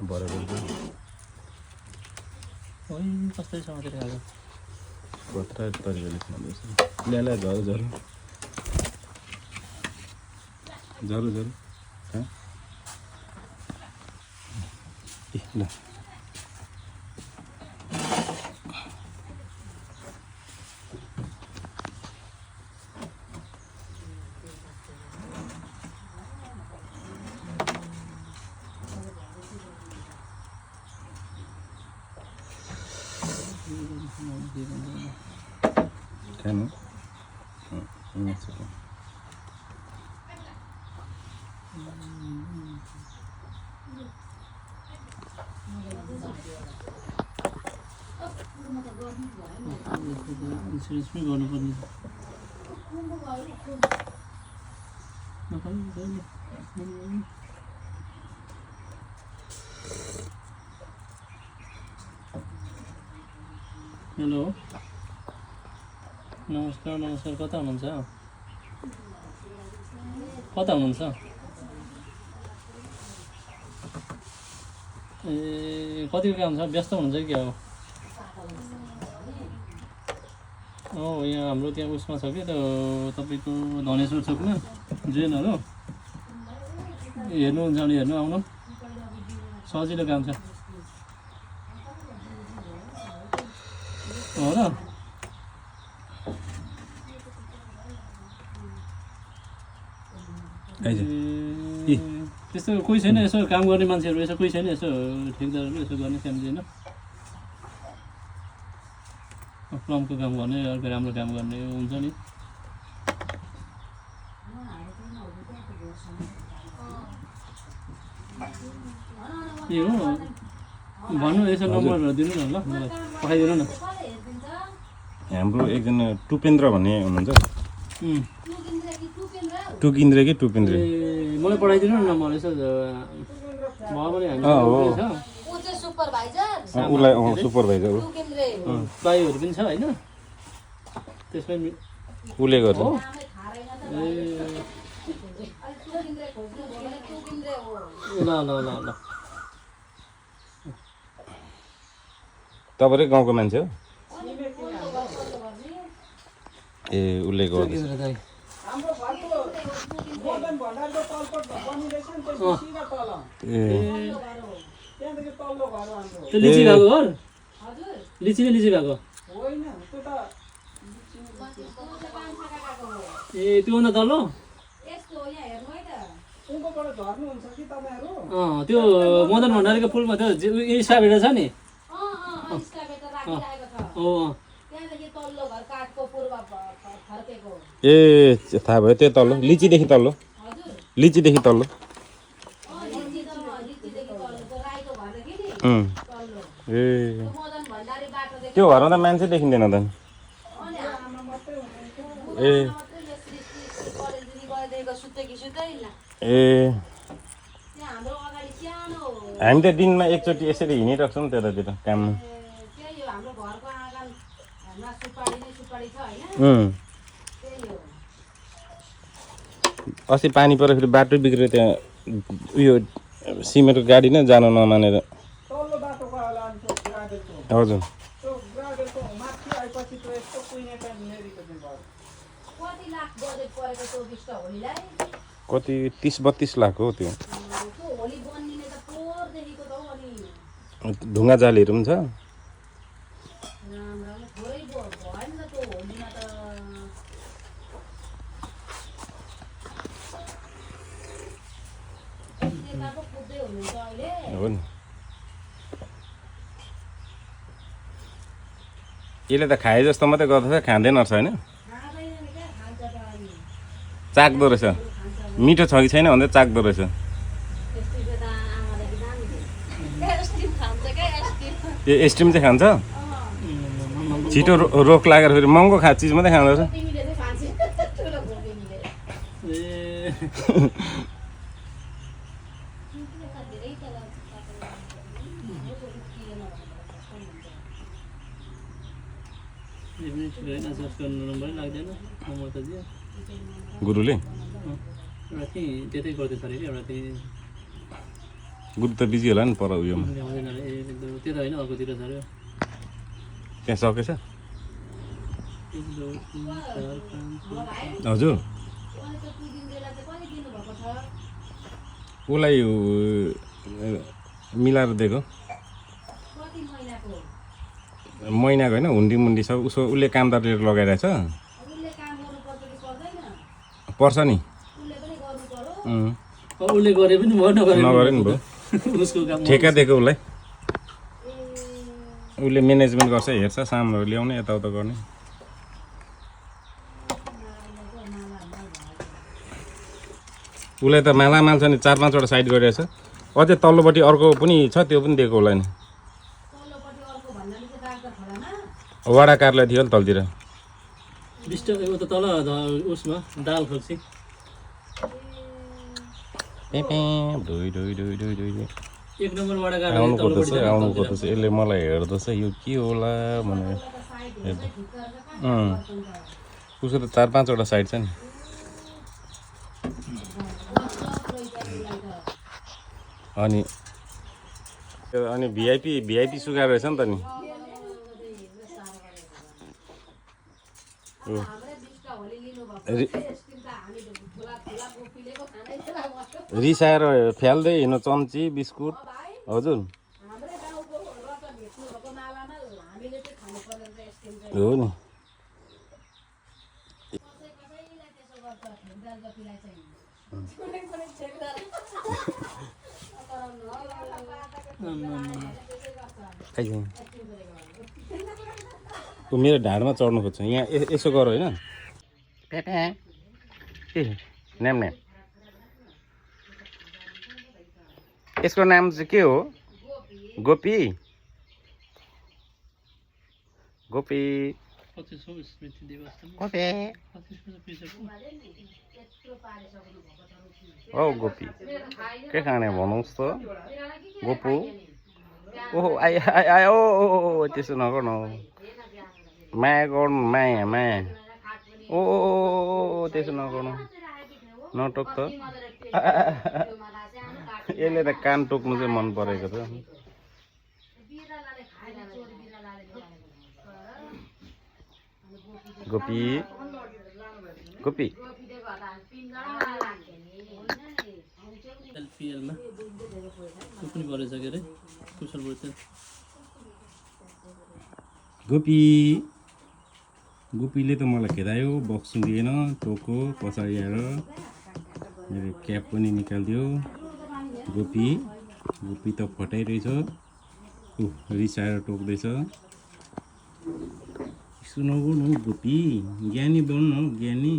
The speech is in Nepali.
बराबर ओइ कस्तै समातेर खाएको कत्रा तरिकाले खाँदैछ ल्याला झरो झरो झरो झरो ल खानु इन्सुरेन्स पनि गर्नुपर्ने हेलो नमस्कार नमस्कार कता हुनुहुन्छ कता हुनुहुन्छ ए कतिको काम छ व्यस्त हुनुहुन्छ कि अब यहाँ हाम्रो त्यहाँ उसमा छ कि त्यो तपाईँको धनेश्वर चोकमा जेनहरू हेर्नुहुन्छ भने हेर्नु आउनु सजिलो काम छ हो र त्यस्तो कोही छैन यसो काम गर्ने मान्छेहरू यसो कोही छैन यसो ठेकदारहरू यसो गर्ने काम छैन प्लमको काम गर्ने अर्को राम्रो काम गर्ने हुन्छ नि ए हो भन्नु यसो नम्बरहरू दिनु न ल मलाई पठाइदिनु न हाम्रो एकजना टुपेन्द्र भन्ने हुनुहुन्छ टुकिन्द्रे कि टुपेन्द्रे ए मलाई पठाइदिनु न नम्बर यसो भयो भने हामी उसलाई सुपरभाइजर बाईहरू पनि छ होइन त्यसमै उसले गर्छ ल ल ल ल तपाईँकै गाउँको मान्छे हो ए उसले गर्छ त्यो लिची भएको घर लिची नै लिची भएको ए त्योभन्दा तल्लो त्यो मदन भण्डारीको पुलमा त्यो स्टाफेटा छ नि ए थाहा भयो त्यो तल्लो लिचीदेखि तल्लो लिचीदेखि तल्लो ए त्यो घरमा त मान्छे देखिँदैन त ए ए हामी त दिनमा एकचोटि यसरी हिँडिरहेछौँ त्यतातिर काममा अस्ति पानी परेर फेरि बाटो बिग्रियो त्यहाँ उयो सिमेन्टको गाडी नै जान नमानेर हजुर कति 30-32 लाख हो त्यो ढुङ्गा जालीहरू पनि छ हो नि यसले त खाए जस्तो मात्रै गर्दछ खाँदैन रहेछ होइन चाख्दो रहेछ मिठो छ कि छैन भन्दै चाख्दो रहेछ ए एस्ट्रिम चाहिँ खान्छ छिटो रोग लागेर फेरि महँगो चिज मात्रै खाँदो रहेछ गुरुले त्यतै गर्दैछ अरे कि एउटा बुद्ध त बिजी होला नि पर उयोमा भ्याउँदैन अरे त्यो त होइन अर्कोतिर छ अरे त्यहाँ सकेछ 1 2 3 4 5 हजुर उसलाई मिलाएर दिएको महिनाको होइन हुन्डी मुन्डी सब उसको उसले कामदारले लगाइरहेछ पर्छ नि उसले गरे पनि भयो नगरे नि भयो उसको काम ठेका दिएको उसलाई उसले म्यानेजमेन्ट गर्छ हेर्छ सामानहरू ल्याउने यताउता गर्ने उसलाई त मालामाल छ नि 4-5 वटा साइड गरिरहेछ अझै तल्लोपट्टि अर्को पनि छ त्यो पनि दिएको उसलाई नि वडा कार्यालय थियो नि तलतिर डिस्टर्ब उता तल उसमा दाल खोक्सी एक नम्बर वडा आउनु खोज्दैछ यसले मलाई हेर्दैछ यो के होला भनेर उसको त 4-5 वटा साइड छ नि अनि भिआइपी सुगा रहेछ नि त नि रिसाएर फ्याल्दै हिँड्नु चम्ची बिस्कुट हजुर हो नि ऊ मेरो ढाडमा चढ्नु खोज्छ यहाँ यसो गर होइन ए न्याम यसको नाम चाहिँ के हो गोपी गोपी औ गोपी के खाने भन्नुहोस् त गोपु ओहो आयो त्यसो नगर्नु माया गर्नु माया ओ त्यसो नगर्नु नटोक त यसले त कान टोक्नु चाहिँ मन परेको छ गोपी गोपी एलपिएलमा पनि गरेछ के अरे कुशल बोल्छ गोपीले त मलाई खेदायो बक्स दिएन टोको पछाडि आएर मेरो क्याप पनि निकालिदियो गोपी त फटाइरहेछ रिसाएर टोक्दैछ सुनाउनु गोपी ज्ञानी बन्नु ज्ञानी